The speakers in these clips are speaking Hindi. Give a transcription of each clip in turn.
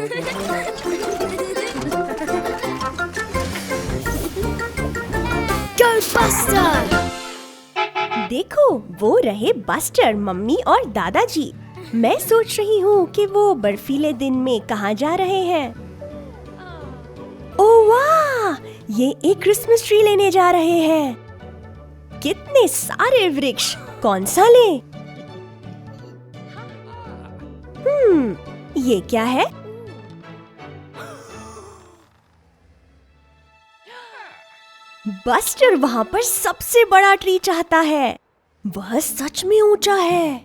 बस्टर! देखो, वो रहे बस्टर, मम्मी और दादाजी। मैं सोच रही हूँ कि वो बर्फीले दिन में कहाँ जा रहे हैं। ओह वाह! ये एक क्रिसमस ट्री लेने जा रहे हैं। कितने सारे वृक्ष, कौन सा लें? ये क्या है? बस्टर वहाँ पर सबसे बड़ा ट्री चाहता है। वह सच में ऊंचा है।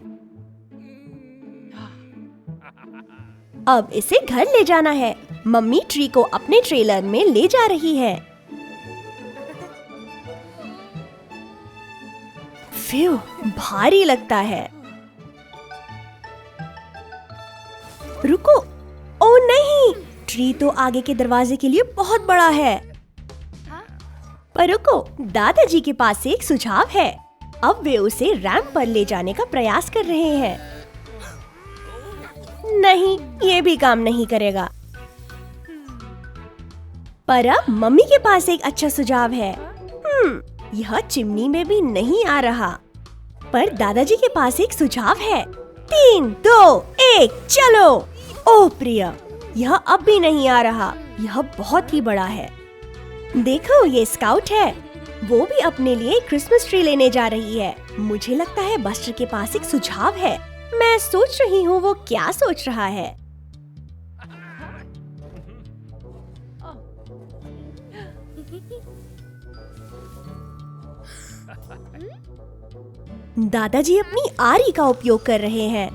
अब इसे घर ले जाना है। मम्मी ट्री को अपने ट्रेलर में ले जा रही है। फिर भारी लगता है। रुको, ओ नहीं, ट्री तो आगे के दरवाजे के लिए बहुत बड़ा है। पर रुको, दादाजी के पास एक सुझाव है। अब वे उसे रैंप पर ले जाने का प्रयास कर रहे हैं। नहीं, ये भी काम नहीं करेगा। पर अब मम्मी के पास एक अच्छा सुझाव है। यह चिमनी में भी नहीं आ रहा। पर दादाजी के पास एक सुझाव है। 3, 2, 1, चलो! ओह प्रिया, यह अब भी नहीं आ रहा। यह बहुत ही बड़ा है। देखो, ये स्काउट है। वो भी अपने लिए क्रिसमस ट्री लेने जा रही है। मुझे लगता है बस्टर के पास एक सुझाव है। मैं सोच रही हूँ वो क्या सोच रहा है। दादाजी अपनी आरी का उपयोग कर रहे हैं।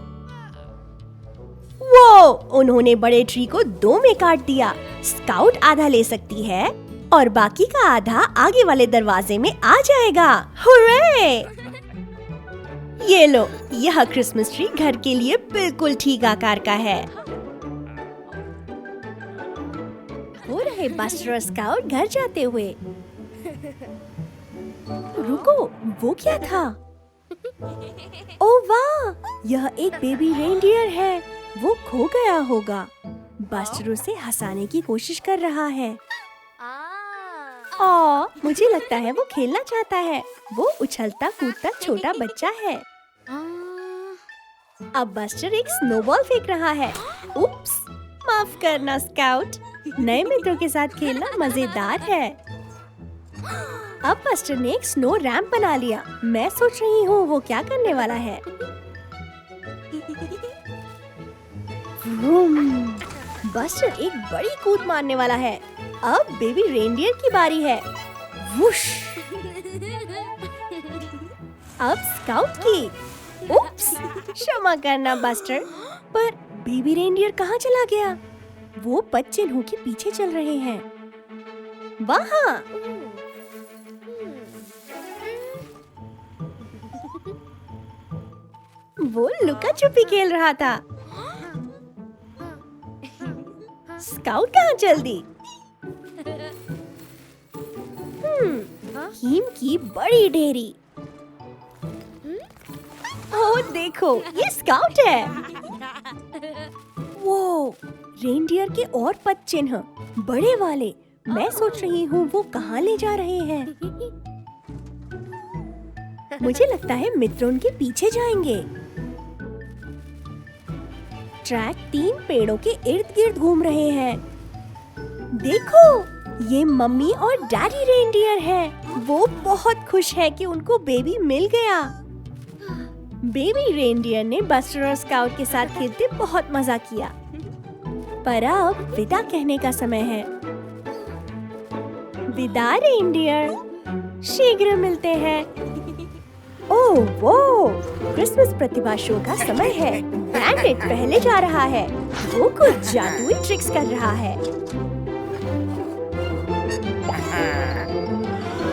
वो, उन्होंने बड़े ट्री को 2 में काट दिया। स्काउट आधा ले सकती है और बाकी का आधा आगे वाले दरवाजे में आ जाएगा। हुर्रे! ये लो, यह क्रिसमस ट्री घर के लिए बिल्कुल ठीक आकार का है। हो रहे बस्टर और स्काउट घर जाते हुए। रुको, वो क्या था? ओह वाह! यह एक बेबी रेनडियर है। वो खो गया होगा। बस्टर उसे हंसाने की कोशिश कर रहा है। मुझे लगता है वो खेलना चाहता है। वो उछलता कूदता छोटा बच्चा है। अब बस्टर एक स्नोबॉल फेंक रहा है। उप्स, माफ करना स्काउट। नए मित्रों के साथ खेलना मजेदार है। अब बस्टर ने एक स्नो रैंप बना लिया। मैं सोच रही हूँ वो क्या करने वाला है। बस्टर एक बड़ी कूद मारने वाला है। अब बेबी रेनडियर की बारी है। वुश! अब स्काउट की। उप्स, क्षमा करना बस्टर। पर बेबी रेनडियर कहाँ चला गया? वो पदचिन्हों के पीछे चल रहे हैं। वहाँ! वो लुका छुपी खेल रहा था। स्काउट कहाँ चल दी? हिम की बड़ी ढेरी। ओह देखो, ये स्काउट है। वो रेनडियर के और पदचिन्ह, बड़े वाले। मैं सोच रही हूँ वो कहाँ ले जा रहे हैं। मुझे लगता है मित्र उनके पीछे जाएंगे। ट्रैक 3 पेड़ों के इर्द गिर्द घूम रहे हैं। देखो, ये मम्मी और डैडी रेनडियर है। वो बहुत खुश है कि उनको बेबी मिल गया। बेबी रेनडियर ने बस्टर और स्काउट के साथ खेलते बहुत मजा किया। पर अब विदा कहने का समय है। विदा रेनडियर, शीघ्र मिलते हैं। ओह वो, क्रिसमस प्रतिभा शो का समय है। बैंडिट पहले जा रहा है। वो कुछ जादुई ट्रिक्स कर रहा है।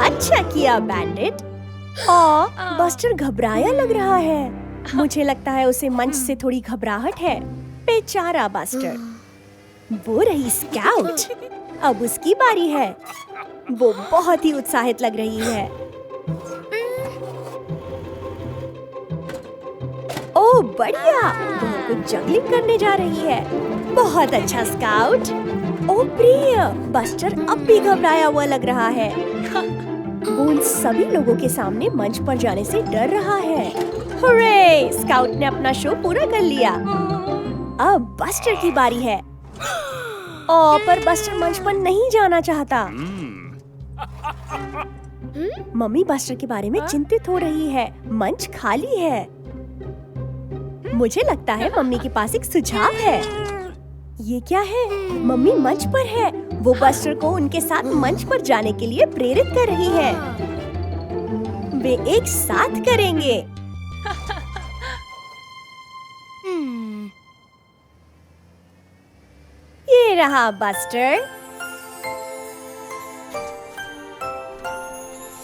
अच्छा किया बैंडिट। बस्टर घबराया लग रहा है। मुझे लगता है उसे मंच से थोड़ी घबराहट है। बेचारा बस्टर। वो रही स्काउट। अब उसकी बारी है। वो बहुत ही उत्साहित लग रही है। ओह बढ़िया, कुछ जगलिंग करने जा रही है। बहुत अच्छा स्काउट। ओ प्रिय, बस्टर अब भी घबराया हुआ लग रहा है। वो उन सभी लोगों के सामने मंच पर जाने से डर रहा है। हुर्रे! स्काउट ने अपना शो पूरा कर लिया। अब बस्टर की बारी है। पर बस्टर मंच पर नहीं जाना चाहता। मम्मी बस्टर के बारे में चिंतित हो रही है। मंच खाली है। मुझे लगता है मम्मी के पास एक सुझाव है। ये क्या है? मम्मी मंच पर है। वो बस्टर को उनके साथ मंच पर जाने के लिए प्रेरित कर रही है। वे एक साथ करेंगे। ये रहा बस्टर।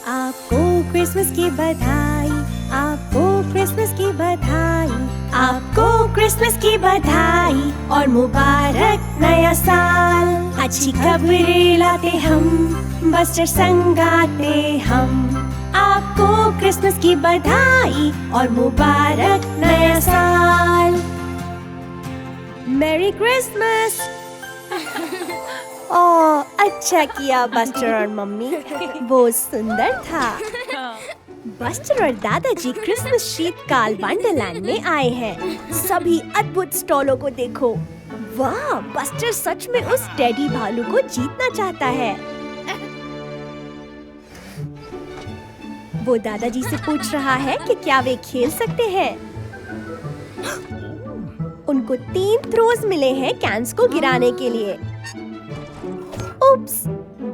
आपको क्रिसमस की बधाई, आपको क्रिसमस की बधाई, आपको क्रिसमस की बधाई और मुबारक नया साल। अच्छी खबरें लाते हम, बस्टर संग गाते हम। आपको क्रिसमस की बधाई और मुबारक नया साल। Merry Christmas. ओह, अच्छा किया बस्टर और मम्मी, वो सुंदर था। बस्टर और दादाजी क्रिसमस शीतकाल वंडरलैंड में आए हैं। सभी अद्भुत स्टॉलों को देखो। वाह, बस्टर सच में उस टेडी भालू को जीतना चाहता है। वो दादाजी से पूछ रहा है कि क्या वे खेल सकते हैं। उनको 3 थ्रोज मिले हैं कैंस को गिराने के लिए। उप्स,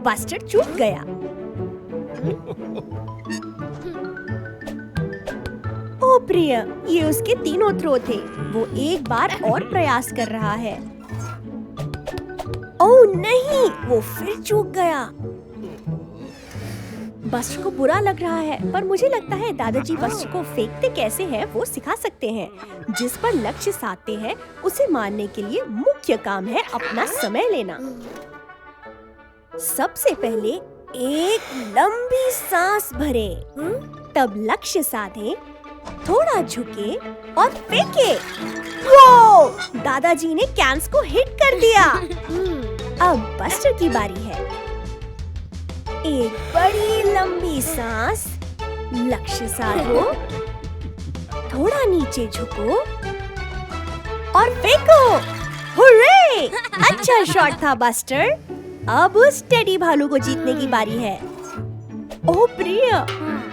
बस्टर चूक गया। ओ प्रिय, ये उसके 3 थ्रो थे। वो एक बार और प्रयास कर रहा है। ओह नहीं, वो फिर चूक गया। बस्टर को बुरा लग रहा है, पर मुझे लगता है दादाजी बस्टर को फेंकते कैसे हैं वो सिखा सकते हैं। जिस पर लक्ष्य साधते हैं उसे मारने के लिए मुख्य काम है अपना समय लेना। सबसे पहले एक लंबी सांस भरे, तब लक्ष्य साधे, थोड़ा झुके और फेंके। वो दादाजी ने कैंस को हिट कर दिया। अब बस्टर की बारी है। एक बड़ी लंबी सांस, लक्ष्य साधो, थोड़ा नीचे झुको और फेंको। हुर्रे! अच्छा शॉट था बस्टर। अब उस टेडी भालू को जीतने की बारी है। ओह प्रिय,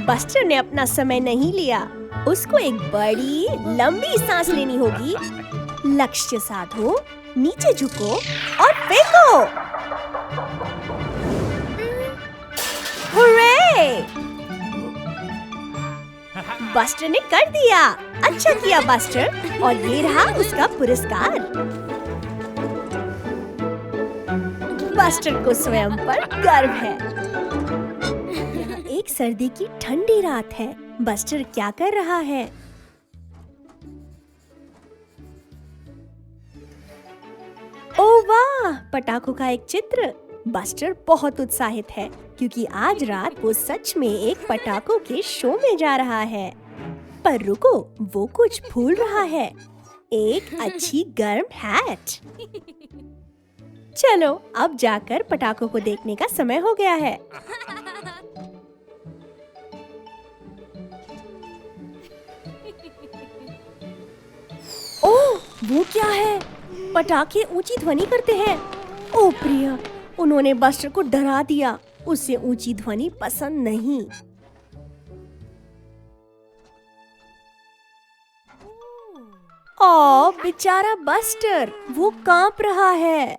बस्टर ने अपना समय नहीं लिया। उसको एक बड़ी लंबी सांस लेनी होगी। लक्ष्य साधो, नीचे झुको और फेंको। हुर्रे! बस्टर ने कर दिया। अच्छा किया बस्टर, और ये रहा उसका पुरस्कार। बस्टर को स्वयं पर गर्व है। एक सर्दी की ठंडी रात है। बस्टर क्या कर रहा है? ओह वाह, पटाखों का एक चित्र। बस्टर बहुत उत्साहित है क्योंकि आज रात वो सच में एक पटाखों के शो में जा रहा है। पर रुको, वो कुछ भूल रहा है। एक अच्छी गर्म हैट। चलो अब जाकर पटाखों को देखने का समय हो गया है। ओह, वो क्या है? पटाखे ऊंची ध्वनि करते हैं। ओह प्रिया, उन्होंने बस्टर को डरा दिया। उसे ऊंची ध्वनि पसंद नहीं। ओह बेचारा बस्टर, वो कांप रहा है।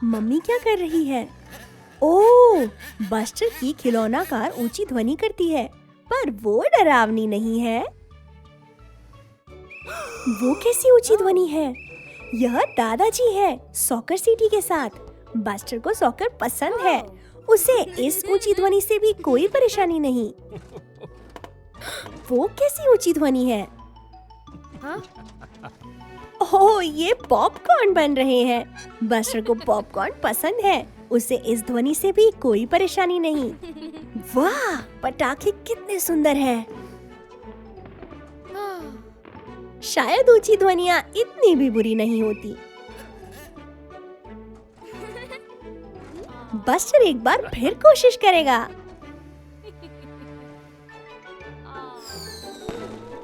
मम्मी क्या कर रही है? ओह, बस्टर की खिलौना कार ऊंची ध्वनि करती है, पर वो डरावनी नहीं है। वो कैसी ऊंची ध्वनि है? यह दादाजी है सॉकर सीटी के साथ। बस्टर को सॉकर पसंद है। उसे इस ऊंची ध्वनि से भी कोई परेशानी नहीं। वो कैसी ऊंची ध्वनि है? ओह, ये पॉपकॉर्न बन रहे हैं। बस्टर को पॉपकॉर्न पसंद है। उसे इस ध्वनि से भी कोई परेशानी नहीं। वाह, पटाखे कितने सुंदर हैं। शायद ऊंची ध्वनियाँ इतनी भी बुरी नहीं होती। बस्टर एक बार फिर कोशिश करेगा।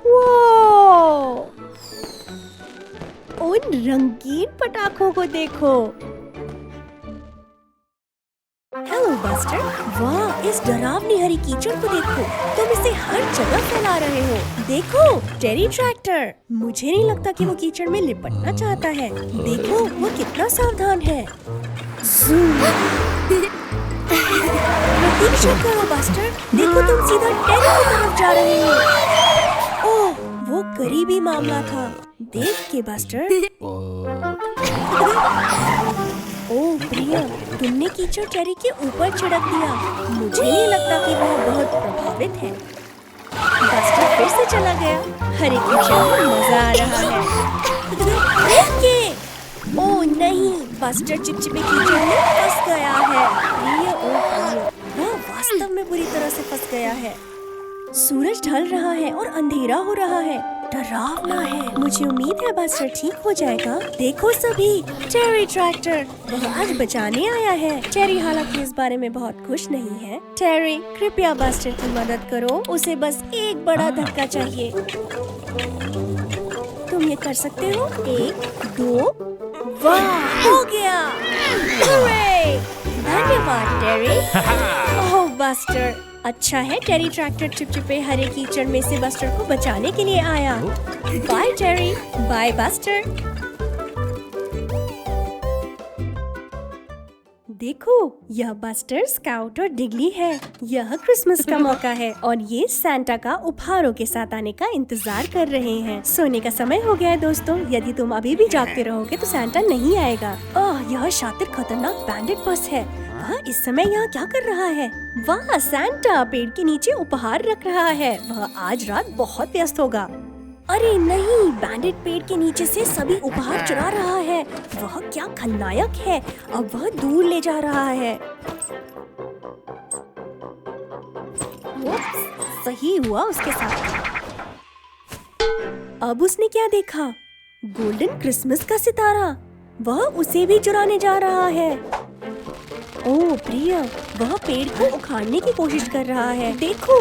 वो! उन रंगीन पटाखों को देखो। हेलो बस्टर, वाह, इस डरावनी हरी कीचड़ को देखो। तुम इसे हर जगह फैला रहे हो। देखो, टेरी ट्रैक्टर। मुझे नहीं लगता कि वो कीचड़ में लिपटना चाहता है। देखो, वो कितना सावधान है। प्रतीक्षा करो बस्टर, देखो तुम सीधा टेरी की तरफ जा रहे हो। ओह, वो करीबी मामला था। देख के बस्टर। ओह प्रिया, तुमने कीचड़ टेरी के ऊपर छिड़क दिया। मुझे नहीं लगता कि वह बहुत प्रभावित है। बस्टर फिर से चला गया। हरे कीचड़ में मजा आ रहा है। ओह नहीं, बस्टर चिपचिपे कीचड़ में फंस गया है। प्रिया, ओह प्रिया, वह वास्तव में बुरी तरह से फंस गया है। सूरज ढल रहा है और अंधेरा हो रहा है। डरावना है। मुझे उम्मीद है बस्टर ठीक हो जाएगा। देखो सभी, टेरी ट्रैक्टर, वह आज बचाने आया है। टेरी हालांकि इस बारे में बहुत खुश नहीं है। टेरी, कृपया बस्टर की मदद करो। उसे बस एक बड़ा धक्का चाहिए। तुम ये कर सकते हो। 1, 2, वाह, हो गया। धन्यवाद टेरी। ओह बस्टर, अच्छा है टेरी ट्रैक्टर चिपचिपे हरे कीचड़ में से बस्टर को बचाने के लिए आया। बाय टेरी, बाय बस्टर। देखो, यह बस्टर, स्काउट और डिगली है। यह क्रिसमस का मौका है और ये सैंटा का उपहारों के साथ आने का इंतजार कर रहे हैं। सोने का समय हो गया है दोस्तों। यदि तुम अभी भी जागते रहोगे तो सैंटा नहीं आएगा। ओह, यह शातिर खतरनाक बैंडेड बस है। वह इस समय यहाँ क्या कर रहा है? वाह, सैंटा पेड़ के नीचे उपहार रख रहा है। वह आज रात बहुत व्यस्त होगा। अरे नहीं, बैंडेड पेड़ के नीचे से सभी उपहार चुरा रहा है। वह क्या खलनायक है। अब वह दूर ले जा रहा है। सही हुआ उसके साथ। अब उसने क्या देखा? गोल्डन क्रिसमस का सितारा। वह उसे भी चुराने जा रहा है। ओह प्रिया, वह पेड़ को उखाड़ने की कोशिश कर रहा है। देखो,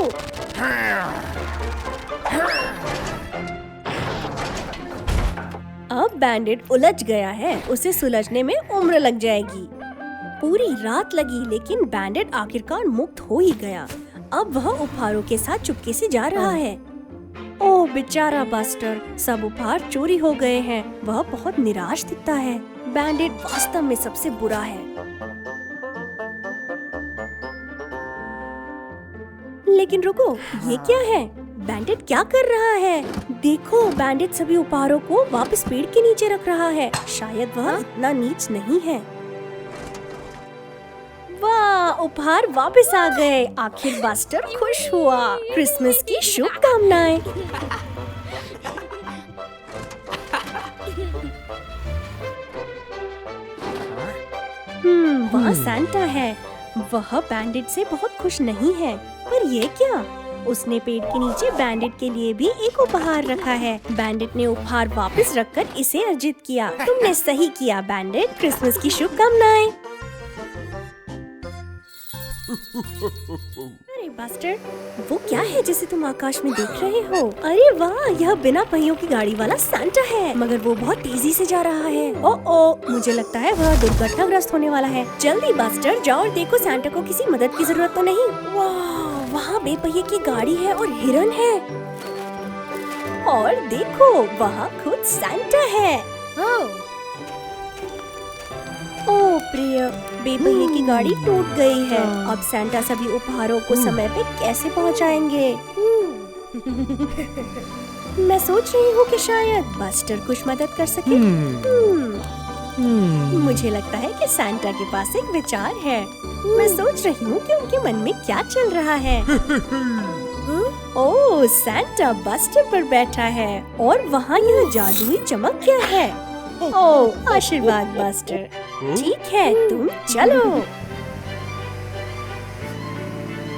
अब बैंडेड उलझ गया है। उसे सुलझने में उम्र लग जाएगी। पूरी रात लगी, लेकिन बैंडेड आखिरकार मुक्त हो ही गया। अब वह उपहारों के साथ चुपके से जा रहा है। ओह बेचारा बस्टर, सब उपहार चोरी हो गए हैं। वह बहुत निराश दिखता है। बैंडेड वास्तव में सबसे बुरा है। लेकिन रुको, ये क्या है? बैंडेड क्या कर रहा है? देखो, बैंडेड सभी उपहारों को वापस पेड़ के नीचे रख रहा है। शायद वह इतना नीच नहीं है। वाह, उपहार वापस आ गए। आखिर बस्टर खुश हुआ। क्रिसमस की शुभकामनाएं। वहाँ सैंटा है। वह बैंडेड से बहुत खुश नहीं है। पर ये क्या? उसने पेड़ के नीचे बैंडेड के लिए भी एक उपहार रखा है। बैंडेड ने उपहार वापस रखकर इसे अर्जित किया। तुमने सही किया बैंडेड। क्रिसमस की शुभकामनाएं। अरे बस्टर, वो क्या है जिसे तुम आकाश में देख रहे हो? अरे वाह, यह बिना पहियों की गाड़ी वाला सैंटा है, मगर वो बहुत तेजी से जा रहा है। ओह, मुझे लगता है वह दुर्घटनाग्रस्त होने वाला है। जल्दी बस्टर, जाओ और देखो सैंटा को किसी मदद की जरूरत तो नहीं। वाह, वहाँ बेपहिए की गाड़ी है और हिरन है। और देखो, वहाँ खुद सैंटा है। ओह प्रिय, बेपहिए की गाड़ी टूट गई है। अब सैंटा सभी उपहारों को समय पे कैसे पहुंचाएंगे? मैं सोच रही हूँ कि शायद बस्टर कुछ मदद कर सके। मुझे लगता है कि सैंटा के पास एक विचार है। मैं सोच रही हूँ कि उनके मन में क्या चल रहा है। ओह, सैंटा बस्टर पर बैठा है और वहाँ यह जादुई चमक क्या है? ओह, आशीर्वाद बस्टर। ठीक है, तुम चलो।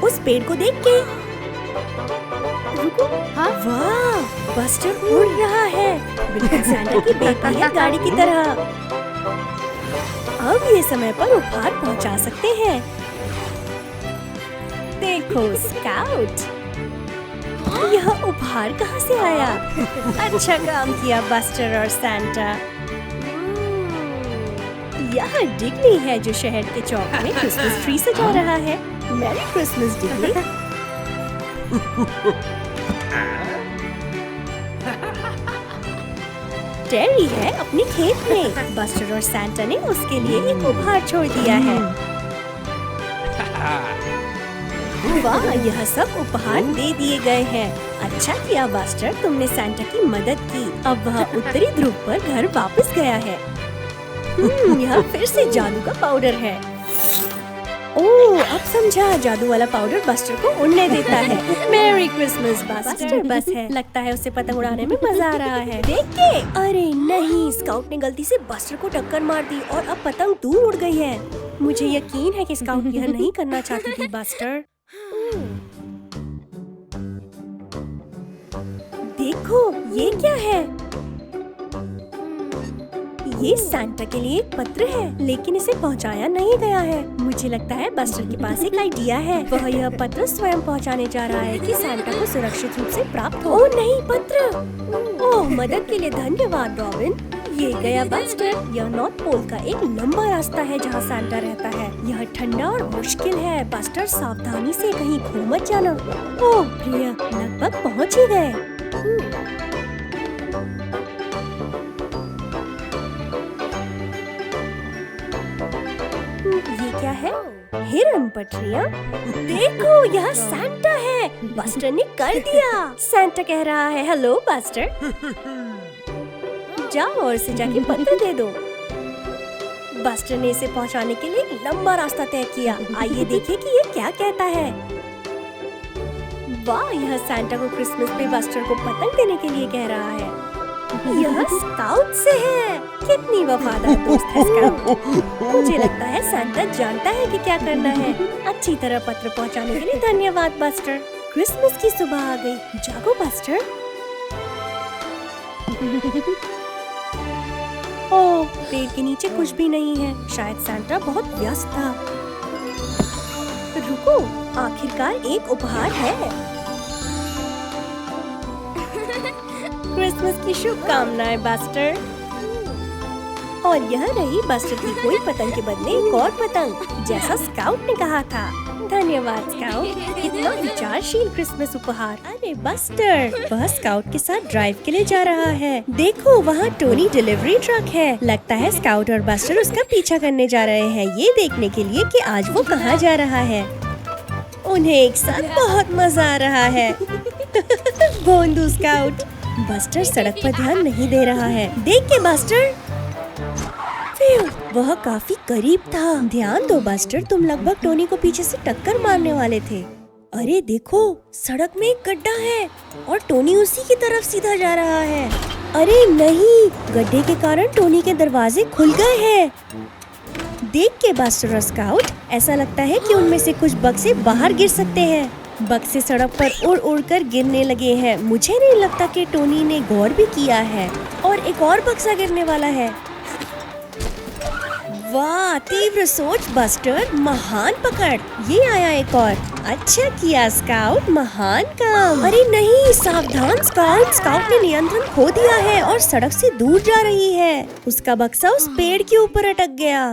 उस पेड़ को देख के रुको। हाँ, वाह, बस्टर उड़ रहा है, बिल्कुल सैंटा की बेटी है गाड़ी की तरह। अब ये समय पर उपहार पहुंचा सकते हैं। देखो स्काउट, यह उपहार कहाँ से आया? अच्छा काम किया बस्टर और सैंटा। यह डिग्नी है जो शहर के चौक में क्रिसमस ट्री सजा रहा है। Merry Christmas डिग्नी। टेरी है अपने खेत में। बस्टर और सैंटा ने उसके लिए एक उपहार छोड़ दिया है। वाह, यह सब उपहार दे दिए गए हैं। अच्छा किया बस्टर, तुमने सैंटा की मदद की। अब वह उत्तरी ध्रुव पर घर वापस गया है। यह फिर से जादू का पाउडर है। ओह, अब समझा, जादू वाला पाउडर बस्टर को उड़ने देता है। Merry Christmas buster. बस है, लगता है उसे पतंग उड़ाने में मजा आ रहा है। देख के, अरे नहीं, स्काउट ने गलती से बस्टर को टक्कर मार दी और अब पतंग दूर उड़ गई है। मुझे यकीन है कि स्काउट यह नहीं करना चाहती थी बस्टर। देखो, ये क्या है? ये सैंटा के लिए एक पत्र है, लेकिन इसे पहुंचाया नहीं गया है। मुझे लगता है बस्टर के पास एक आइडिया है। वह यह पत्र स्वयं पहुंचाने जा रहा है कि सैंटा को सुरक्षित रूप से प्राप्त हो। ओह नहीं, पत्र! ओह, मदद के लिए धन्यवाद रॉबिन। ये गया बस्टर। यह नॉर्थ पोल का एक लंबा रास्ता है जहाँ सैंटा रहता है। यह ठंडा और मुश्किल है। बस्टर, सावधानी से कहीं खो मत जाना। ओह प्रिय, लगभग पहुँच ही गए। ये क्या है? हिरन पटरियाँ। देखो, यह सैंटा है। बस्टर ने कर दिया। सैंटा कह रहा है, हेलो बस्टर। जाओ और इसे जाके पत्र दे दो। बस्टर ने इसे पहुंचाने के लिए एक लंबा रास्ता तय किया। आइए देखिए कि ये क्या कहता है। वाह, यह सैंटा को क्रिसमस पे बस्टर को पतंग देने के लिए कह रहा है। यह स्काउट से है। कितनी वफादार दोस्त है स्काउट। मुझे लगता है सैंटा जानता है कि क्या करना है। अच्छी तरह पत्र पहुंचाने के लिए धन्यवाद बस्टर। क्रिसमस की सुबह आ गई। जागो बस्टर। ओह, पेड़ के नीचे कुछ भी नहीं है। शायद सैंटा बहुत व्यस्त था। रुको, आखिरकार एक उपहार है। क्रिसमस की शुभकामनाएं बस्टर। और यह रही बस्टर की कोई पतंग के बदले एक और पतंग, जैसा स्काउट ने कहा था। धन्यवाद स्काउट, कितना विचारशील क्रिसमस उपहार। अरे बस्टर, वह स्काउट के साथ ड्राइव के लिए जा रहा है। देखो, वहाँ टोनी डिलीवरी ट्रक है। लगता है स्काउट और बस्टर उसका पीछा करने जा रहे हैं, ये देखने के लिए कि आज वो कहाँ जा रहा है। उन्हें एक साथ बहुत मजा आ रहा है। भोंदू स्काउट। बस्टर सड़क पर ध्यान नहीं दे रहा है। देख के बस्टर, वह काफी करीब था। ध्यान दो बस्टर, तुम लगभग टोनी को पीछे से टक्कर मारने वाले थे। अरे देखो, सड़क में एक गड्ढा है और टोनी उसी की तरफ सीधा जा रहा है। अरे नहीं, गड्ढे के कारण टोनी के दरवाजे खुल गए हैं। देख के बस्टर और स्काउट, ऐसा लगता है कि उनमें से कुछ बक्से बाहर गिर सकते हैं। बक्से सड़क पर उड़ उड़ कर गिरने लगे हैं। मुझे नहीं लगता कि टोनी ने गौर भी किया है। और एक और बक्सा गिरने वाला है। वाह, तीव्र सोच बस्टर, महान पकड़। ये आया एक और। अच्छा किया स्काउट, महान काम। अरे नहीं, सावधान स्काउट। स्काउट ने नियंत्रण खो दिया है और सड़क से दूर जा रही है। उसका बक्सा उस पेड़ के ऊपर अटक गया।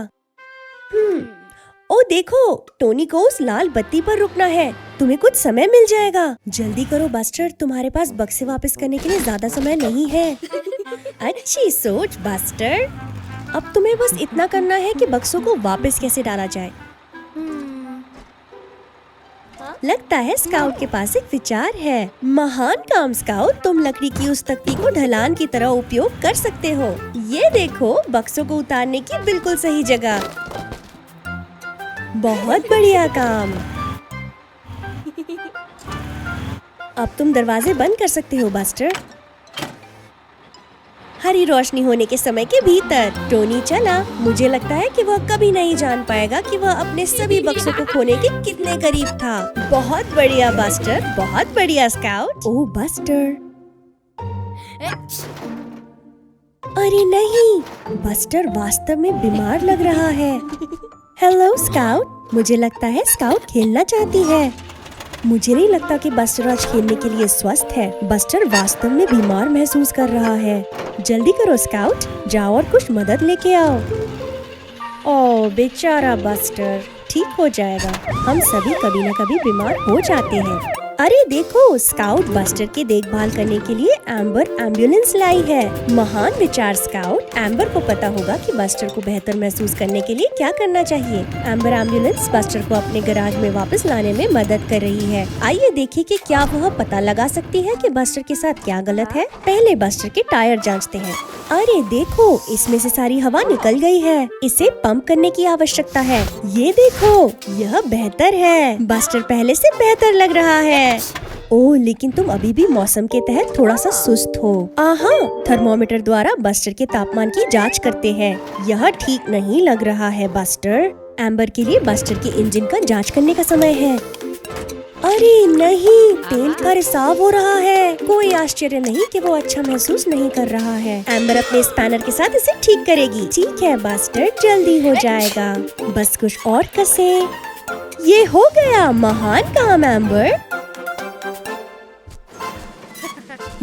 ओ देखो, टोनी को उस लाल बत्ती पर रुकना है। तुम्हें कुछ समय मिल जाएगा। जल्दी करो बस्टर, तुम्हारे पास बक्से वापस करने के लिए ज्यादा समय नहीं है। अच्छी सोच बस्टर। अब तुम्हें बस इतना करना है कि बक्सों को वापस कैसे डाला जाए। लगता है स्काउट के पास एक विचार है। महान काम स्काउट, तुम लकड़ी की उस तख्ती को ढलान की तरह उपयोग कर सकते हो। ये देखो, बक्सों को उतारने की बिल्कुल सही जगह। बहुत बढ़िया काम। अब तुम दरवाजे बंद कर सकते हो बस्टर। हरी रोशनी होने के समय के भीतर। टोनी चला। मुझे लगता है कि वह कभी नहीं जान पाएगा कि वह अपने सभी बक्सों को खोने के कितने करीब था। बहुत बढ़िया बस्टर, बहुत बढ़िया स्काउट। ओह बस्टर, अरे नहीं, बस्टर वास्तव में बीमार लग रहा है। हेलो स्काउट, मुझे लगता है स्काउट खेलना चाहती है। मुझे नहीं लगता कि बस्टर आज खेलने के लिए स्वस्थ है। बस्टर वास्तव में बीमार महसूस कर रहा है। जल्दी करो स्काउट, जाओ और कुछ मदद लेके आओ। ओह बेचारा बस्टर, ठीक हो जाएगा। हम सभी कभी न कभी बीमार हो जाते हैं। अरे देखो, स्काउट बस्टर की देखभाल करने के लिए एम्बर एम्बुलेंस लाई है। महान विचार स्काउट। एम्बर को पता होगा कि बस्टर को बेहतर महसूस करने के लिए क्या करना चाहिए। एम्बर एम्बुलेंस बस्टर को अपने गैराज में वापस लाने में मदद कर रही है। आइए देखें कि क्या वह पता लगा सकती है कि बस्टर के साथ क्या गलत है। पहले बस्टर के टायर जांचते हैं। अरे देखो, इसमें से सारी हवा निकल गई है। इसे पंप करने की आवश्यकता है। ये देखो, यह बेहतर है। बस्टर पहले से बेहतर लग रहा है। ओह, लेकिन तुम अभी भी मौसम के तहत थोड़ा सा सुस्त हो। आहा, थर्मोमीटर द्वारा बस्टर के तापमान की जांच करते हैं। यह ठीक नहीं लग रहा है बस्टर। एम्बर के लिए बस्टर के इंजन का जांच करने का समय है। अरे नहीं, तेल का रिसाव हो रहा है। कोई आश्चर्य नहीं कि वो अच्छा महसूस नहीं कर रहा है। एम्बर अपने स्पैनर के साथ इसे ठीक करेगी। ठीक है बस्टर, जल्दी हो जाएगा। बस कुछ और कसे। ये हो गया। महान काम एम्बर।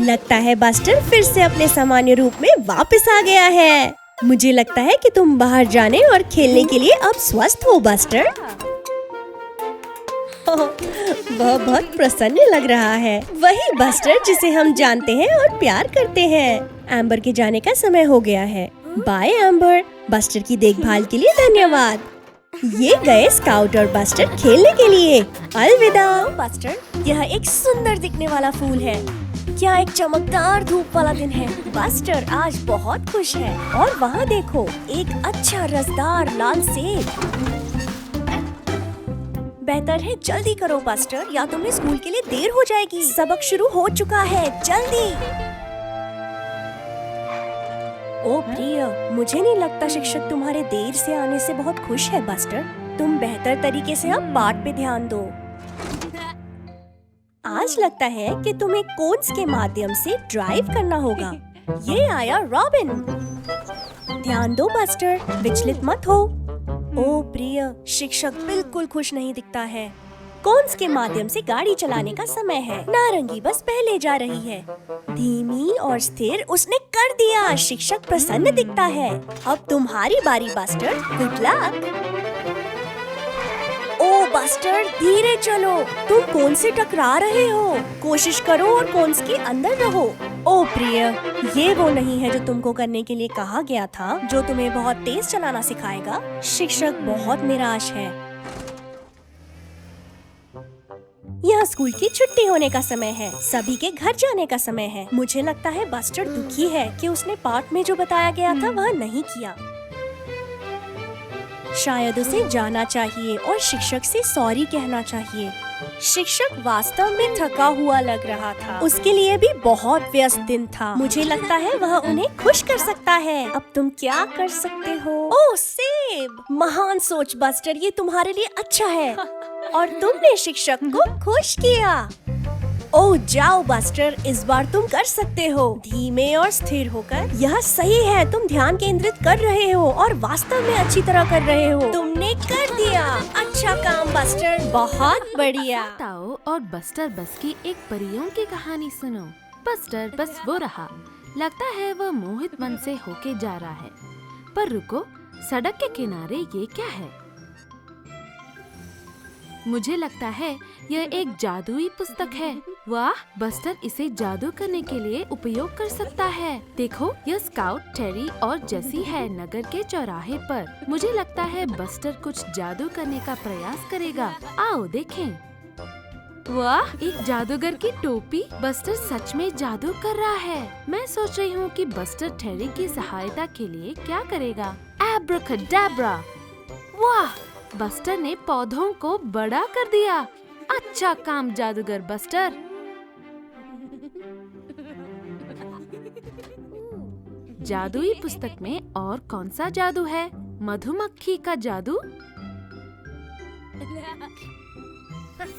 लगता है बस्टर फिर से अपने सामान्य रूप में वापस आ गया है। मुझे लगता है कि तुम बाहर जाने और खेलने के लिए अब स्वस्थ हो बस्टर। वह बहुत प्रसन्न लग रहा है। वही बस्टर जिसे हम जानते हैं और प्यार करते हैं। एम्बर के जाने का समय हो गया है। बाय एम्बर, बस्टर की देखभाल के लिए धन्यवाद। ये गए स्काउट और बस्टर खेलने के लिए। अलविदा बस्टर। यह एक सुंदर दिखने वाला फूल है। क्या एक चमकदार धूप वाला दिन है। बस्टर आज बहुत खुश है। और वहाँ देखो, एक अच्छा रसदार लाल सेब। बेहतर है जल्दी करो बस्टर, या तुम्हें स्कूल के लिए देर हो जाएगी। सबक शुरू हो चुका है, जल्दी। ओ प्रिय, मुझे नहीं लगता शिक्षक तुम्हारे देर से आने से बहुत खुश है बस्टर। तुम बेहतर तरीके से अब पाठ पे ध्यान दो। आज लगता है कि तुम्हें कोन्स के माध्यम से ड्राइव करना होगा। ये आया रॉबिन। ध्यान दो बस्टर, विचलित मत हो। ओ प्रिय, शिक्षक बिल्कुल खुश नहीं दिखता है। कोन्स के माध्यम से गाड़ी चलाने का समय है। नारंगी बस पहले जा रही है। धीमी और स्थिर, उसने कर दिया। शिक्षक प्रसन्न दिखता है। अब तुम्हारी बारी बस्टर, गुड लक। ओ बस्टर, धीरे चलो, तुम कौन से टकरा रहे हो। कोशिश करो और कोन्स के अंदर रहो। ओ प्रिय, ये वो नहीं है जो तुमको करने के लिए कहा गया था, जो तुम्हें बहुत तेज चलाना सिखाएगा। शिक्षक बहुत निराश है। यहाँ स्कूल की छुट्टी होने का समय है। सभी के घर जाने का समय है। मुझे लगता है बस्टर दुखी है कि उसने पाठ में जो बताया गया था वह नहीं किया। शायद उसे जाना चाहिए और शिक्षक से सॉरी कहना चाहिए। शिक्षक वास्तव में थका हुआ लग रहा था। उसके लिए भी बहुत व्यस्त दिन था। मुझे लगता है वह उन्हें खुश कर सकता है। अब तुम क्या कर सकते हो? ओह सेब, महान सोच बस्टर, ये तुम्हारे लिए अच्छा है। और तुमने शिक्षक को खुश किया। ओह जाओ बस्टर, इस बार तुम कर सकते हो। धीमे और स्थिर होकर। यह सही है, तुम ध्यान केंद्रित कर रहे हो और वास्तव में अच्छी तरह कर रहे हो। तुमने कर दिया। अच्छा काम बस्टर, बहुत बढ़िया। ताओ और बस्टर बस की एक परियों की कहानी सुनो। बस्टर बस वो रहा। लगता है वह मोहित मन से होके जा रहा है। पर रुको, सड़क के किनारे ये क्या है? मुझे लगता है यह एक जादुई पुस्तक है। वाह, बस्टर इसे जादू करने के लिए उपयोग कर सकता है। देखो, यह स्काउट टेरी और जेसी है नगर के चौराहे पर। मुझे लगता है बस्टर कुछ जादू करने का प्रयास करेगा। आओ देखें। वाह, एक जादूगर की टोपी। बस्टर सच में जादू कर रहा है। मैं सोच रही हूँ कि बस्टर टेरी की सहायता के लिए क्या करेगा। एब्राकैडाब्रा। वाह, बस्टर ने पौधों को बड़ा कर दिया। अच्छा काम जादूगर बस्टर। जादुई पुस्तक में और कौन सा जादू है? मधुमक्खी का जादू?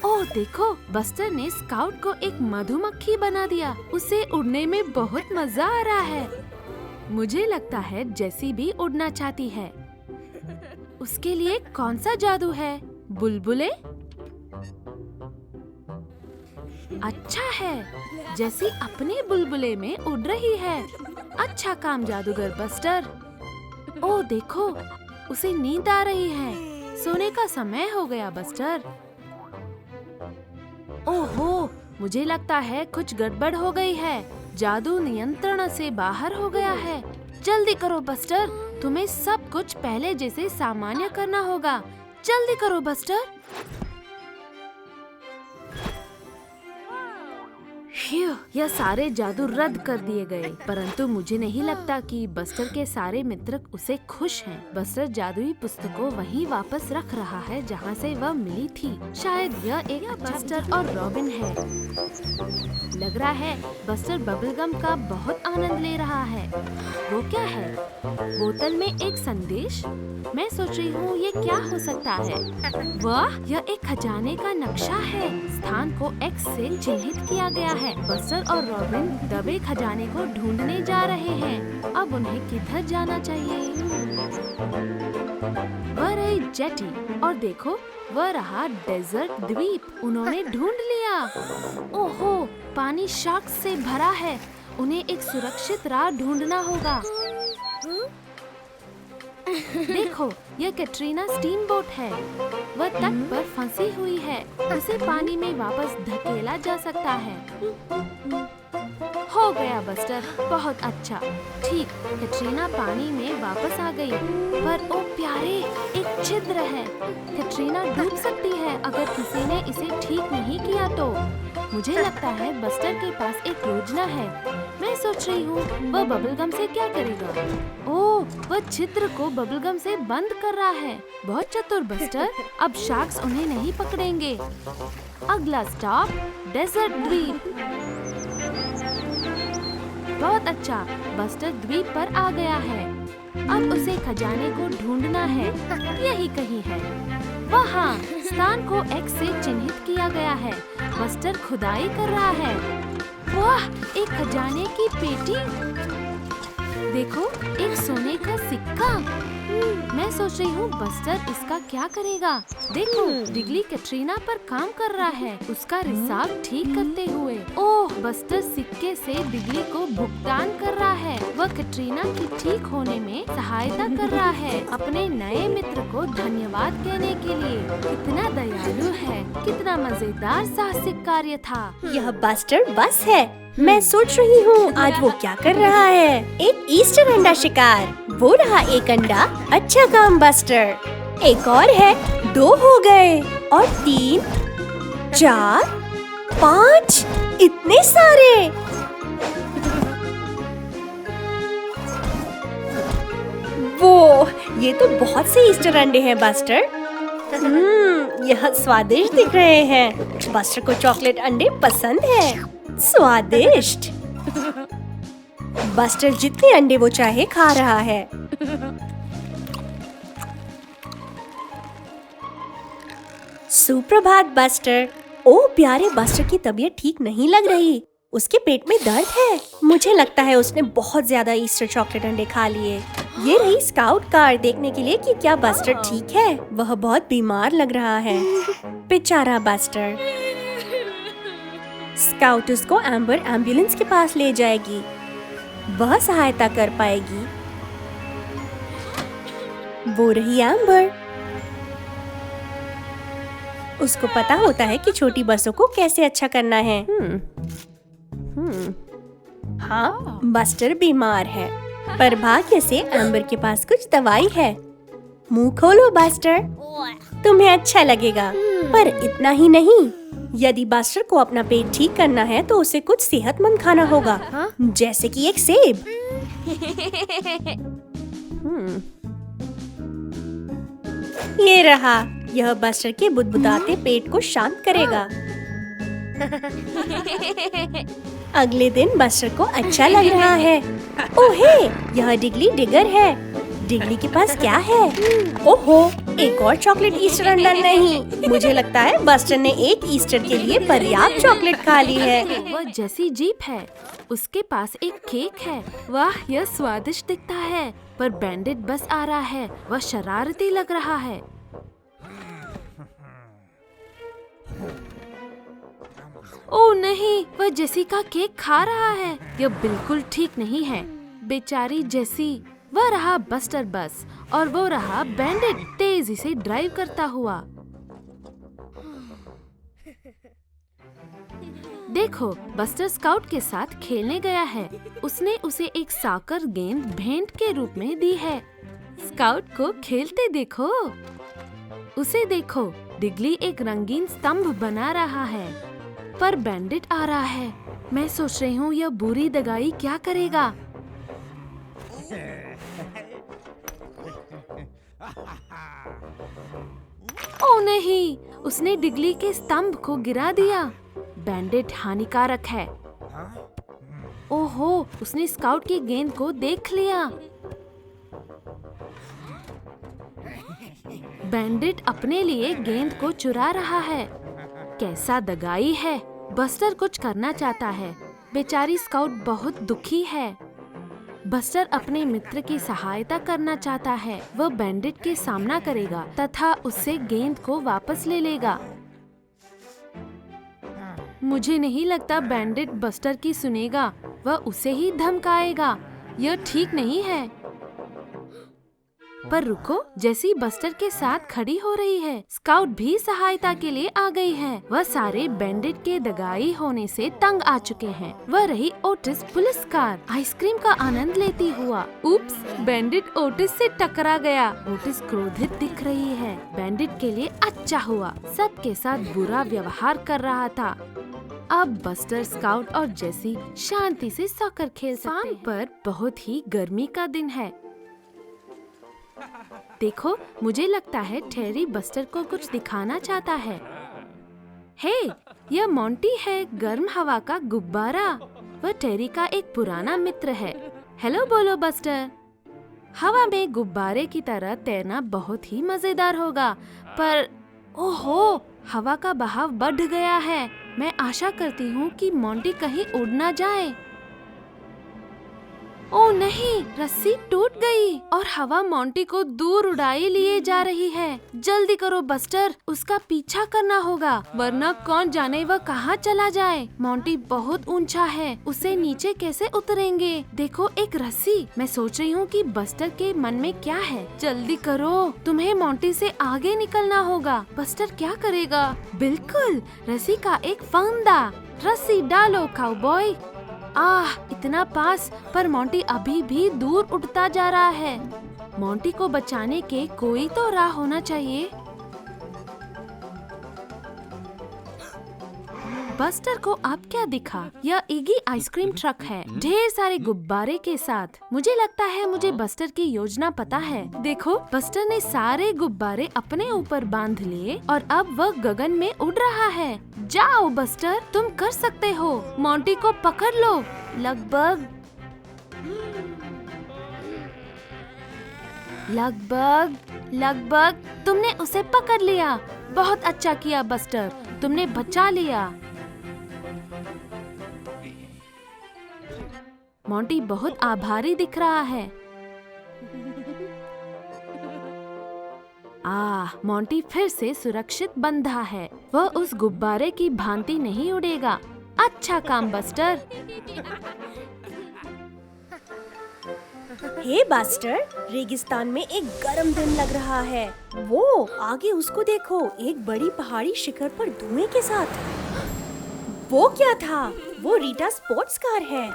ओह देखो, बस्टर ने स्काउट को एक मधुमक्खी बना दिया। उसे उड़ने में बहुत मजा आ रहा है। मुझे लगता है जेसी भी उड़ना चाहती है। उसके लिए कौन सा जादू है? बुलबुले? अच्छा है, जेसी अपने बुलबुले में उड़ रही है। अच्छा काम जादूगर बस्टर। ओह देखो, उसे नींद आ रही है। सोने का समय हो गया बस्टर। ओहो, मुझे लगता है कुछ गड़बड़ हो गई है। जादू नियंत्रण से बाहर हो गया है। जल्दी करो बस्टर, तुम्हें सब कुछ पहले जैसे सामान्य करना होगा। जल्दी करो बस्टर। यह सारे जादू रद्द कर दिए गए, परंतु मुझे नहीं लगता कि बस्टर के सारे मित्र उसे खुश हैं। बस्टर जादुई पुस्तक को वहीं वापस रख रहा है जहां से वह मिली थी। शायद यह एक बस्टर और रॉबिन है। लग रहा है बस्टर बबलगम का बहुत आनंद ले रहा है। वो क्या है? बोतल में एक संदेश? मैं सोच रही हूँ ये क्या हो सकता है? वाह, यह एक खजाने का नक्शा है। स्थान को X से चिन्हित किया गया है। बस्टर और रॉबिन दबे खजाने को ढूंढने जा रहे हैं। अब उन्हें किधर जाना चाहिए? वह रही जेटी और देखो, वह रहा डेजर्ट द्वीप। उन्होंने ढूंढ लिया। ओहो, पानी शार्क से भरा है। उन्हें एक सुरक्षित राह ढूंढना होगा। देखो, यह कैटरीना स्टीम बोट है। वह तट पर फंसी हुई है। उसे पानी में वापस धकेला जा सकता है। हो गया बस्टर, बहुत अच्छा। ठीक, कैटरीना पानी में वापस आ गई। पर ओ प्यारे, एक छिद्र है। कैटरीना डूब सकती है अगर किसी ने इसे ठीक नहीं किया तो। मुझे लगता है बस्टर के पास एक योजना है। मैं सोच रही हूँ वह बबलगम से क्या करेगा। ओह, वह छिद्र को बबलगम से बंद कर रहा है। बहुत चतुर बस्टर। अब शार्क्स उन्हें नहीं पकड़ेंगे। अगला स्टॉप डेजर्ट द्वीप। बहुत अच्छा, बस्टर द्वीप पर आ गया है। अब उसे खजाने को ढूंढना है। यही कहीं है। वहाँ स्थान को X से चिन्हित किया गया है। बस्टर खुदाई कर रहा है। वाह, एक खजाने की पेटी। देखो, एक सोने का सिक्का। मैं सोच रही हूँ बस्टर इसका क्या करेगा। देखो, डिगली कैटरीना पर काम कर रहा है, उसका रिसाव ठीक करते हुए। ओह, बस्टर सिक्के से डिगली को भुगतान कर रहा है। वह कैटरीना की ठीक होने में सहायता कर रहा है। अपने नए मित्र को धन्यवाद कहने के लिए। कितना दयालु है। कितना मजेदार साहसिक कार्य था। यह बस्टर बस है। मैं सोच रही हूँ आज वो क्या कर रहा है। एक ईस्टर अंडा शिकार। वो रहा एक अंडा। अच्छा काम बस्टर। एक और है। 2 हो गए और 3, 4, 5। इतने सारे। वो, ये तो बहुत से ईस्टर अंडे हैं बस्टर। यह स्वादिष्ट दिख रहे हैं। बस्टर को चॉकलेट अंडे पसंद है। स्वादिष्ट। बस्टर जितने अंडे वो चाहे खा रहा है। सुप्रभात बस्टर। ओ प्यारे, बस्टर की तबीयत ठीक नहीं लग रही। उसके पेट में दर्द है। मुझे लगता है उसने बहुत ज्यादा ईस्टर चॉकलेट अंडे खा लिए। ये रही स्काउट कार देखने के लिए कि क्या बस्टर ठीक है। वह बहुत बीमार लग रहा है। बेचारा बस्टर। स्काउट उसको एम्बर एम्बुलेंस के पास ले जाएगी। वह सहायता कर पाएगी। वो रही एम्बर। उसको पता होता है कि छोटी बसों को कैसे अच्छा करना है। हाँ, बस्टर बीमार है, पर भाग्य से एम्बर के पास कुछ दवाई है। मुंह खोलो बस्टर, तुम्हें अच्छा लगेगा। पर इतना ही नहीं, यदि बस्टर को अपना पेट ठीक करना है तो उसे कुछ सेहतमंद खाना होगा। जैसे कि एक सेब। ये रहा। यह बस्टर के बुदबुदाते पेट को शांत करेगा। अगले दिन बस्टर को अच्छा लग रहा है। ओहे, यह डिगली डिगर है। डिगली के पास क्या है? ओहो, एक और चॉकलेट ईस्टर अंडा नहीं। मुझे लगता है बस्टर ने एक ईस्टर के लिए पर्याप्त चॉकलेट खा ली है। वह जैसी जीप है, उसके पास एक केक है। वाह, यह स्वादिष्ट दिखता है। पर बैंडिट बस आ रहा है। वह शरारती लग रहा है। ओह नहीं, वह जेसी का केक खा रहा है। यह बिल्कुल ठीक नहीं है। बेचारी जेसी। वह रहा बस्टर बस और वो रहा बैंडिट तेजी से ड्राइव करता हुआ। देखो, बस्टर स्काउट के साथ खेलने गया है। उसने उसे एक साकर गेंद भेंट के रूप में दी है। स्काउट को खेलते देखो। उसे देखो, डिगली एक रंगीन स्तंभ बना रहा है। पर बैंडिट आ रहा है। मैं सोच रही हूँ यह बुरी दगाई क्या करेगा। ओह नहीं, उसने डिगली के स्तंभ को गिरा दिया। बैंडिट हानिकारक है। ओहो, उसने स्काउट की गेंद को देख लिया। बैंडिट अपने लिए गेंद को चुरा रहा है। कैसा दगाई है। बस्टर कुछ करना चाहता है। बेचारी स्काउट बहुत दुखी है। बस्टर अपने मित्र की सहायता करना चाहता है। वह बैंडिट के सामना करेगा तथा उससे गेंद को वापस ले लेगा। मुझे नहीं लगता बैंडिट बस्टर की सुनेगा। वह उसे ही धमकाएगा। यह ठीक नहीं है। पर रुको, जैसी बस्टर के साथ खड़ी हो रही है, स्काउट भी सहायता के लिए आ गई है। वह सारे बैंडिट के दगाई होने से तंग आ चुके हैं। वह रही ओटिस पुलिस कार आइसक्रीम का आनंद लेती हुआ। उप्स, बैंडिट ओटिस से टकरा गया। ओटिस क्रोधित दिख रही है। बैंडिट के लिए अच्छा हुआ, सबके साथ बुरा व्यवहार कर रहा था। अब बस्टर, स्काउट और जेसी शांति से सॉकर खेल सकते हैं। पर बहुत ही गर्मी का दिन है। देखो, मुझे लगता है टेरी बस्टर को कुछ दिखाना चाहता है। हे, यह मोंटी है, गर्म हवा का गुब्बारा। वह टेरी का एक पुराना मित्र है। हेलो बोलो बस्टर। हवा में गुब्बारे की तरह तैरना बहुत ही मजेदार होगा। पर ओहो, हवा का बहाव बढ़ गया है। मैं आशा करती हूँ कि मोंटी कहीं उड़ ना जाए। ओह नहीं, रस्सी टूट गई और हवा मोंटी को दूर उड़ाए लिए जा रही है। जल्दी करो बस्टर, उसका पीछा करना होगा, वरना कौन जाने वह कहाँ चला जाए। मोंटी बहुत ऊंचा है, उसे नीचे कैसे उतरेंगे। देखो, एक रस्सी। मैं सोच रही हूँ कि बस्टर के मन में क्या है। जल्दी करो, तुम्हें मोंटी से आगे निकलना होगा। बस्टर क्या करेगा? बिल्कुल, रस्सी का एक फंदा। रस्सी डालो काउबॉय। आह, इतना पास, पर मोंटी अभी भी दूर उड़ता जा रहा है। मोंटी को बचाने के कोई तो राह होना चाहिए। बस्टर को अब क्या दिखा? यह इगी आइसक्रीम ट्रक है, ढेर सारे गुब्बारे के साथ। मुझे लगता है मुझे बस्टर की योजना पता है। देखो, बस्टर ने सारे गुब्बारे अपने ऊपर बांध लिए और अब वह गगन में उड़ रहा है। जाओ बस्टर, तुम कर सकते हो। मोंटी को पकड़ लो। लगभग तुमने उसे पकड़ लिया। बहुत अच्छा किया बस्टर, तुमने बचा लिया। मोंटी बहुत आभारी दिख रहा है। मोंटी फिर से सुरक्षित बंधा है। वह उस गुब्बारे की भांति नहीं उड़ेगा। अच्छा काम बस्टर। हे बस्टर, रेगिस्तान में एक गर्म दिन लग रहा है। वो आगे उसको देखो, एक बड़ी पहाड़ी शिखर पर धुएं के साथ। वो क्या था? वो रीटा स्पोर्ट्स कार है।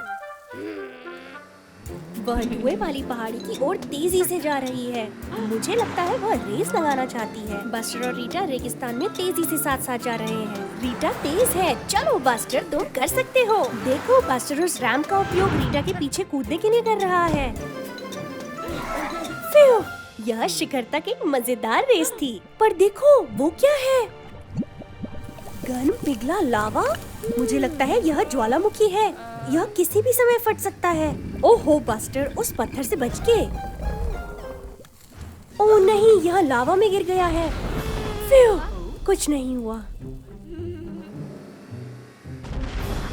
वह धुएं वाली पहाड़ी की ओर तेजी से जा रही है। मुझे लगता है वह रेस लगाना चाहती है। बस्टर और रीटा रेगिस्तान में तेजी से साथ साथ जा रहे हैं। रीटा तेज है। चलो बस्टर, तुम कर सकते हो। देखो, बस्टर उस रैंप का उपयोग रीटा के पीछे कूदने के लिए कर रहा है। यह शिखर तक एक मजेदार रेस थी। पर देखो, वो क्या है? गर्म पिघला लावा। मुझे लगता है यह ज्वालामुखी है। यह किसी भी समय फट सकता है। ओहो बस्टर, उस पत्थर से बच के। ओह नहीं, यह लावा में गिर गया है। फिर कुछ नहीं हुआ।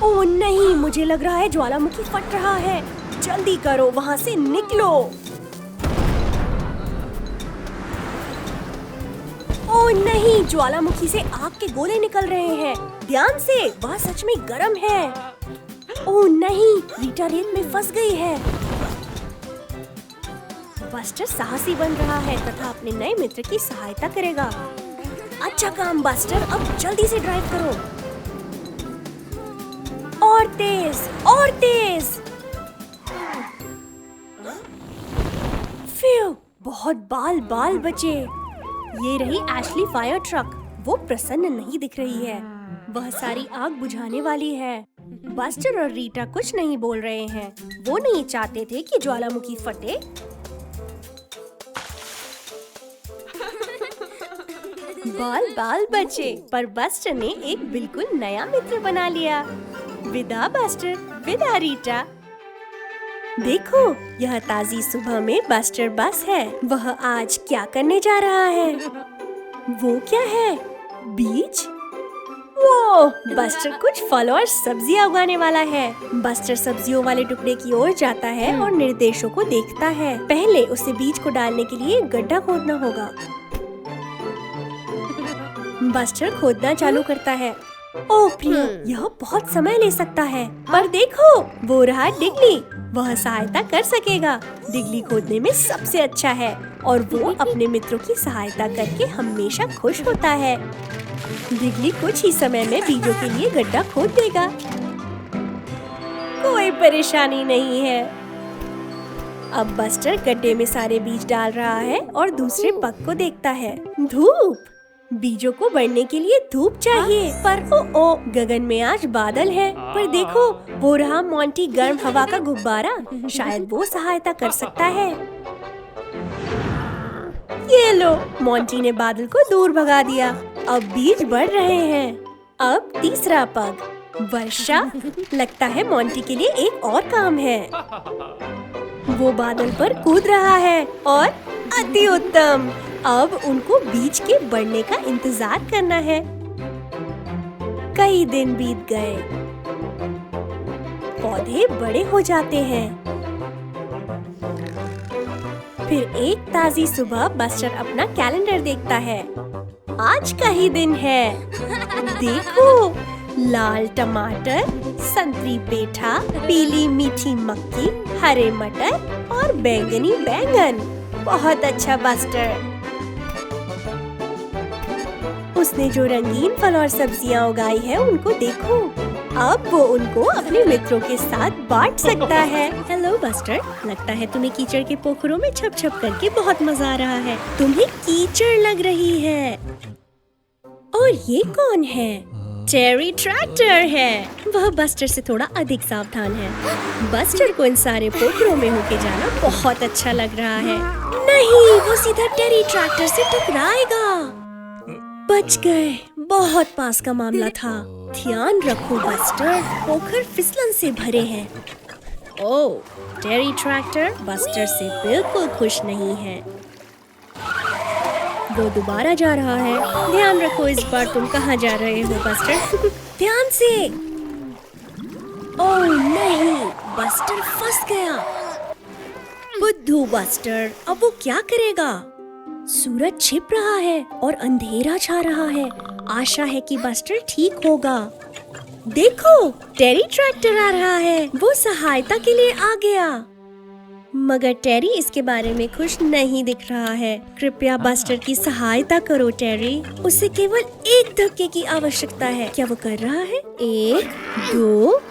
ओह नहीं, मुझे लग रहा है ज्वालामुखी फट रहा है। जल्दी करो, वहां से निकलो। ओह नहीं, ज्वालामुखी से आग के गोले निकल रहे हैं। ध्यान से, वह सच में गर्म है। ओह नहीं, रीटा रेत में फंस गई है। बस्टर साहसी बन रहा है तथा अपने नए मित्र की सहायता करेगा। अच्छा काम बस्टर, अब जल्दी से ड्राइव करो। और तेज, और तेज। फिर बहुत बाल बचे। ये रही एशली फायर ट्रक। वो प्रसन्न नहीं दिख रही है। वह सारी आग बुझाने वाली है। बस्टर और रीटा कुछ नहीं बोल रहे हैं। वो नहीं चाहते थे कि ज्वालामुखी फटे। बाल बचे, पर बस्टर ने एक बिल्कुल नया मित्र बना लिया। विदा बस्टर, विदा रीटा। देखो, यह ताजी सुबह में बस्टर बस है। वह आज क्या करने जा रहा है? वो क्या है? बीज? वो बस्टर कुछ फल और सब्जियां उगाने वाला है। बस्टर सब्जियों वाले टुकड़े की ओर जाता है और निर्देशों को देखता है। पहले उसे बीज को डालने के लिए गड्ढा खोदना होगा। बस्टर खोदना चालू करता है। ओह प्रियो, यह बहुत समय ले सकता है। पर देखो, वो रहा डिगली। वह सहायता कर सकेगा। डिगली खोदने में सबसे अच्छा है और वो अपने मित्रों की सहायता करके हमेशा खुश होता है। डिगली कुछ ही समय में बीजों के लिए गड्ढा खोद देगा। कोई परेशानी नहीं है। अब बस्टर गड्ढे में सारे बीज डाल रहा है और दूसरे पग को देखता है। धूप, बीजों को बढ़ने के लिए धूप चाहिए। पर ओ गगन में आज बादल है। पर देखो, वो रहा मोंटी गर्म हवा का गुब्बारा। शायद वो सहायता कर सकता है। ये लो, मोंटी ने बादल को दूर भगा दिया। अब बीज बढ़ रहे हैं। अब तीसरा पग, वर्षा। लगता है मोंटी के लिए एक और काम है। वो बादल पर कूद रहा है और अति उत्तम। अब उनको बीज के बढ़ने का इंतजार करना है। कई दिन बीत गए। पौधे बड़े हो जाते हैं। फिर एक ताजी सुबह बस्टर अपना कैलेंडर देखता है। आज का ही दिन है। देखो, लाल टमाटर, संतरी पेठा, पीली मीठी मक्की, हरे मटर और बैंगनी बैंगन। बहुत अच्छा बस्टर। उसने जो रंगीन फल और सब्जियां उगाई है उनको देखो। अब वो उनको अपने मित्रों के साथ बांट सकता है। हेलो बस्टर, लगता है तुम्हें कीचड़ के पोखरों में छप छप करके बहुत मजा आ रहा है। तुम्हें कीचड़ लग रही है। और ये कौन है? टेरी ट्रैक्टर है। वह बस्टर से थोड़ा अधिक सावधान है। बस्टर को इन सारे पोखरों में होके जाना बहुत अच्छा लग रहा है। नहीं, वो सीधा टेरी ट्रैक्टर से टकराएगा। बच गए। बहुत पास का मामला था। ध्यान रखो बस्टर, पोखर फिसलन से भरे हैं। ओह, टेरी ट्रैक्टर बस्टर से बिल्कुल खुश नहीं है। वो दोबारा जा रहा है। ध्यान रखो, इस बार तुम कहाँ जा रहे हो बस्टर? ध्यान से। ओह नहीं, बस्टर फंस गया। बुद्धू बस्टर, अब वो क्या करेगा? सूरज छिप रहा है और अंधेरा छा रहा है। आशा है कि बस्टर ठीक होगा। देखो, टेरी ट्रैक्टर आ रहा है। वो सहायता के लिए आ गया। मगर टेरी इसके बारे में खुश नहीं दिख रहा है। कृपया बस्टर की सहायता करो टेरी। उसे केवल एक धक्के की आवश्यकता है। क्या वो कर रहा है? 1, 2,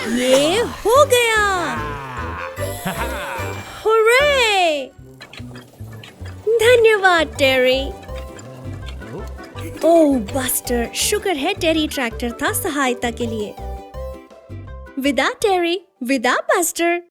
ये हो गया। हुर्रे! धन्यवाद टेरी। ओह बस्टर, शुक्र है टेरी ट्रैक्टर था सहायता के लिए। विदा टेरी, विदा बस्टर।